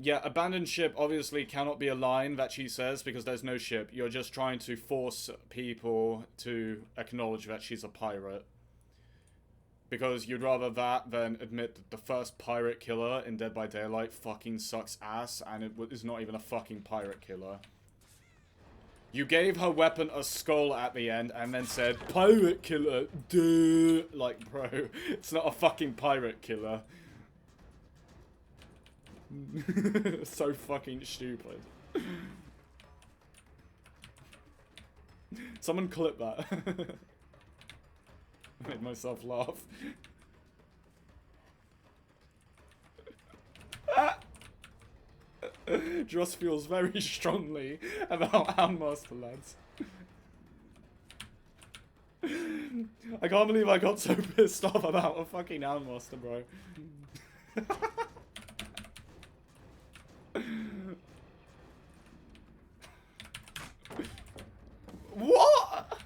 Yeah, abandoned ship obviously cannot be a line that she says because there's no ship. You're just trying to force people to acknowledge that she's a pirate. Because you'd rather that than admit that the first pirate killer in Dead by Daylight fucking sucks ass and it is not even a fucking pirate killer. You gave her weapon a skull at the end and then said, pirate killer, duh. Like, bro, it's not a fucking pirate killer. So fucking stupid. Someone clip that. I made myself laugh. Druss feels very strongly about Handmaster, lads. I can't believe I got so pissed off about a fucking Handmaster, bro. What?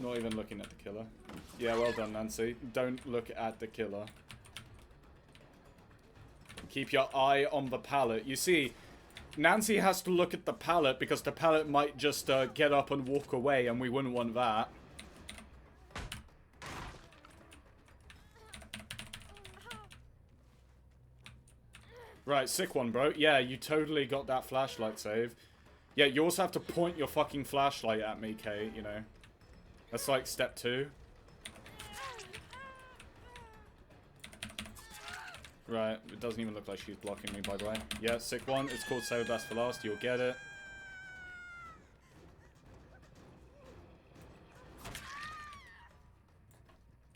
Not even looking at the killer. Yeah, well done, Nancy. Don't look at the killer. Keep your eye on the pallet. You see, Nancy has to look at the pallet because the pallet might just get up and walk away, and we wouldn't want that. Right, sick one, bro. Yeah, you totally got that flashlight save. Yeah, you also have to point your fucking flashlight at me, Kate, you know. That's like step 2. Right, it doesn't even look like she's blocking me, by the way. Yeah, sick one. It's called Save Best for Last. You'll get it.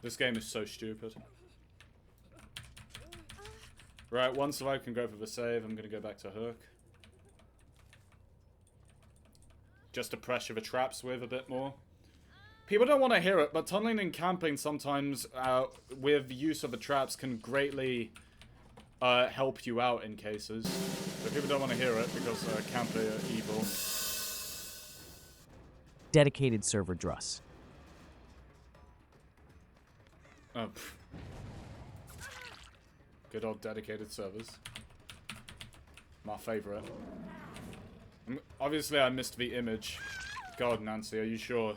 This game is so stupid. Right, one survive can go for the save. I'm gonna go back to Hook. Just to pressure the traps with a bit more. People don't want to hear it, but tunneling and camping sometimes, with the use of the traps, can greatly help you out in cases. But people don't want to hear it because camper are evil. Dedicated server Druss. Oh, good old dedicated servers. My favorite. Obviously, I missed the image. God, Nancy, are you sure?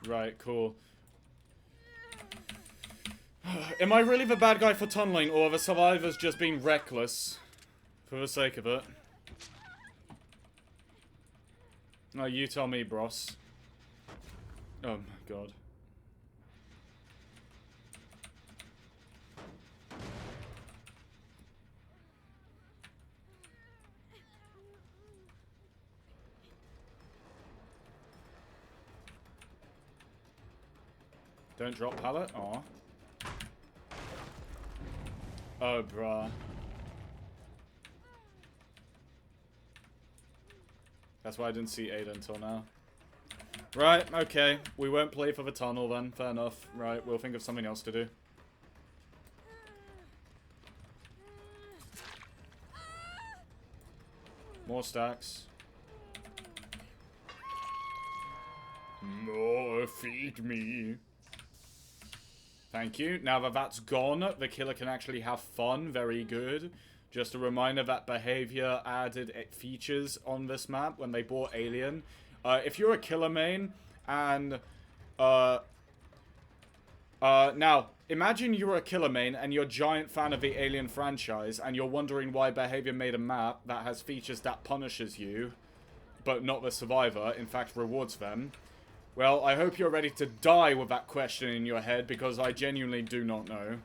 Right, cool. Am I really the bad guy for tunneling, or are the survivors just being reckless for the sake of it? No, you tell me, bros. Oh my god. Don't drop pallet? Aw. Oh, bruh. That's why I didn't see Ada until now. Right, okay. We won't play for the tunnel then. Fair enough. Right, we'll think of something else to do. More stacks. More, feed me. Thank you. Now that that's gone, the killer can actually have fun. Very good. Just a reminder that Behavior added features on this map when they bought Alien. If you're a killer main, and now, imagine you're a killer main and you're a giant fan of the Alien franchise and you're wondering why Behavior made a map that has features that punishes you, but not the survivor, in fact rewards them. Well, I hope you're ready to die with that question in your head, because I genuinely do not know.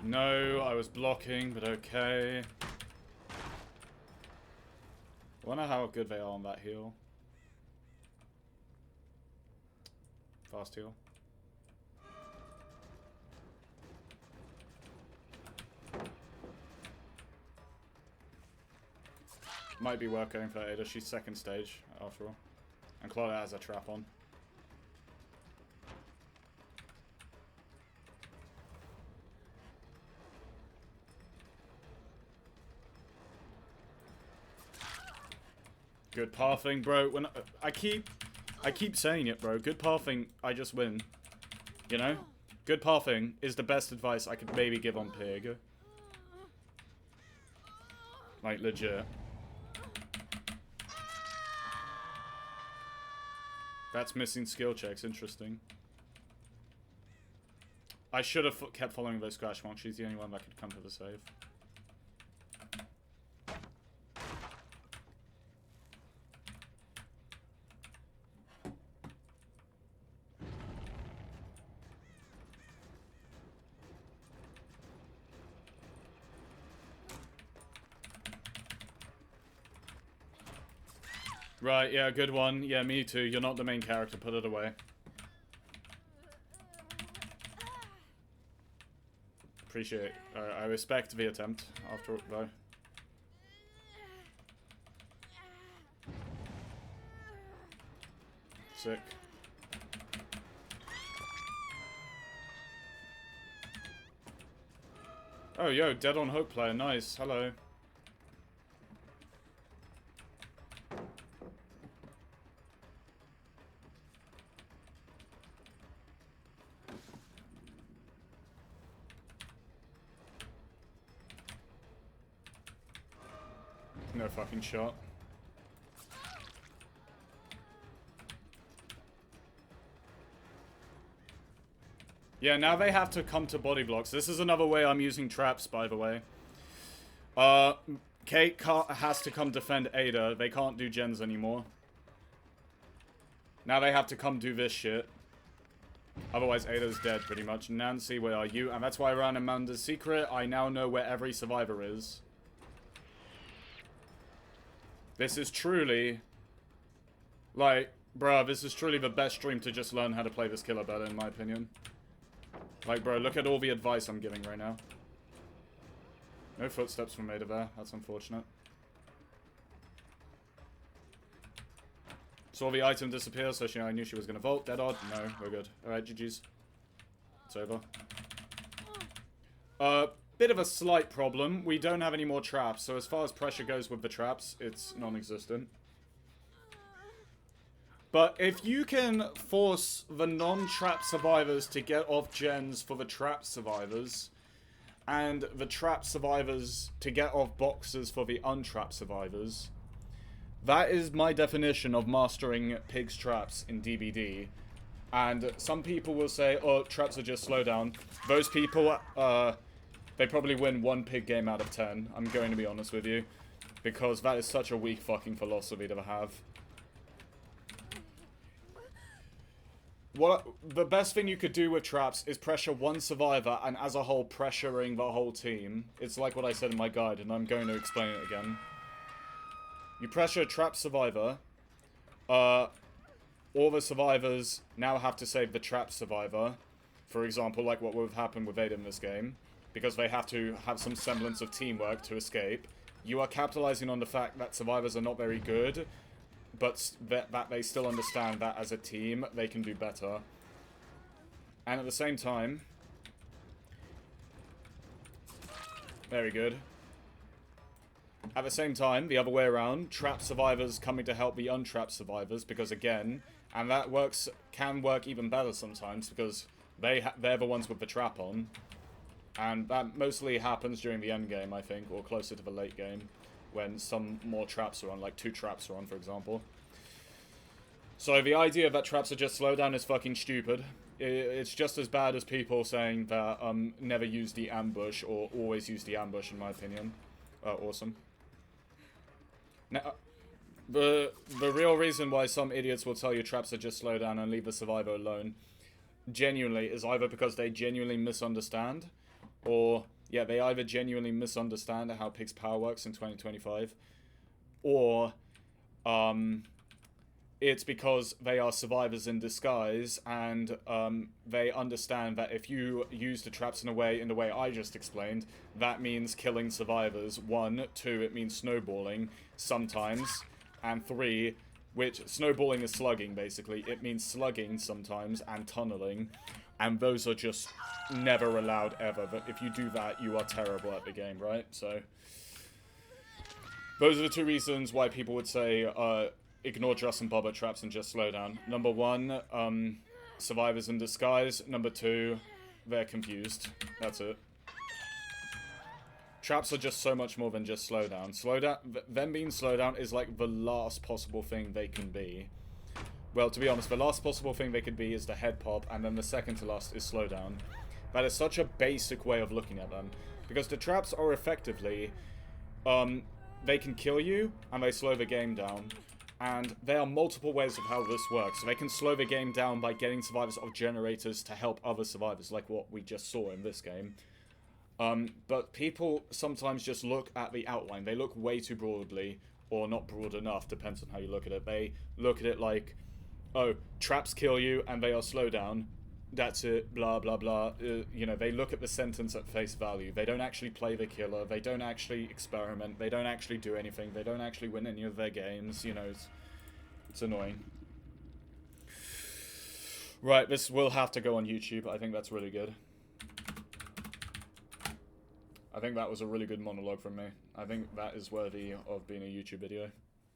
No, I was blocking, but okay. I wonder how good they are on that heal. Fast heal. Might be worth going for Ada. She's second stage, after all. And Claudia has a trap on. Good pathing, bro. When I keep saying it, bro. Good pathing, I just win. You know? Good pathing is the best advice I could maybe give on Pig. Like, legit. That's missing skill checks. Interesting. I should have kept following those Squash Monk. She's the only one that could come to the save. Right, yeah, good one. Yeah, me too. You're not the main character. Put it away. Appreciate. I respect the attempt, after though. Sick. Oh, yo, Dead on Hope player. Nice. Hello. No fucking shot. Yeah, now they have to come to body blocks. This is another way I'm using traps, by the way. Kate has to come defend Ada. They can't do gens anymore. Now they have to come do this shit. Otherwise, Ada's dead, pretty much. Nancy, where are you? And that's why I ran Amanda's secret. I now know where every survivor is. This is truly... Like, bruh, this is truly the best stream to just learn how to play this killer better, in my opinion. Like, bro, look at all the advice I'm giving right now. No footsteps from Ada there. That's unfortunate. Saw the item disappear, so I knew she was going to vault. Dead odd? No, we're good. Alright, GG's. It's over. Bit of a slight problem. We don't have any more traps, so as far as pressure goes with the traps, it's non-existent. But if you can force the non-trap survivors to get off gens for the trap survivors, and the trap survivors to get off boxes for the untrapped survivors, that is my definition of mastering Pig's traps in DBD. And some people will say, oh, traps are just slowdown. Those people, they probably win 1 Pig game out of 10. I'm going to be honest with you. Because that is such a weak fucking philosophy to have. The best thing you could do with traps is pressure one survivor and as a whole pressuring the whole team. It's like what I said in my guide and I'm going to explain it again. You pressure a trap survivor. All the survivors now have to save the trap survivor. For example, like what would have happened with Ada in this game. Because they have to have some semblance of teamwork to escape. You are capitalizing on the fact that survivors are not very good. But that they still understand that as a team, they can do better. And at the same time... Very good. At the same time, the other way around, trapped survivors coming to help the untrapped survivors, because again, and that can work even better sometimes, because they're the ones with the trap on. And that mostly happens during the end game, I think, or closer to the late game. When some more traps are on, like 2 traps are on, for example. So the idea that traps are just slowdown is fucking stupid. It's just as bad as people saying that never use the ambush or always use the ambush, in my opinion. Awesome. Now, the real reason why some idiots will tell you traps are just slowdown and leave the survivor alone, genuinely, is either because they genuinely misunderstand, or... Yeah, they either genuinely misunderstand how Pig's power works in 2025, or it's because they are survivors in disguise, and they understand that if you use the traps in the way I just explained, that means killing survivors. 1, 2, it means snowballing sometimes, and 3, which snowballing is slugging basically. It means slugging sometimes and tunneling, and those are just never allowed ever. But if you do that, you are terrible at the game, right? So those are the 2 reasons why people would say ignore Drussnbubba traps and just slow down. Number 1, survivors in disguise. Number 2, they're confused. That's it. Traps are just so much more than just slowdown. Them being slowdown is like the last possible thing they can be. Well, to be honest, the last possible thing they could be is the head pop, and then the second to last is slowdown. That is such a basic way of looking at them. Because the traps are effectively, they can kill you, and they slow the game down. And there are multiple ways of how this works. So they can slow the game down by getting survivors of generators to help other survivors, like what we just saw in this game. But people sometimes just look at the outline. They look way too broadly, or not broad enough, depends on how you look at it. They look at it like, oh, traps kill you and they are slowdown. That's it, blah, blah, blah. You know, they look at the sentence at face value. They don't actually play the killer. They don't actually experiment. They don't actually do anything. They don't actually win any of their games. You know, it's annoying. Right, this will have to go on YouTube. I think that's really good. I think that was a really good monologue from me. I think that is worthy of being a YouTube video.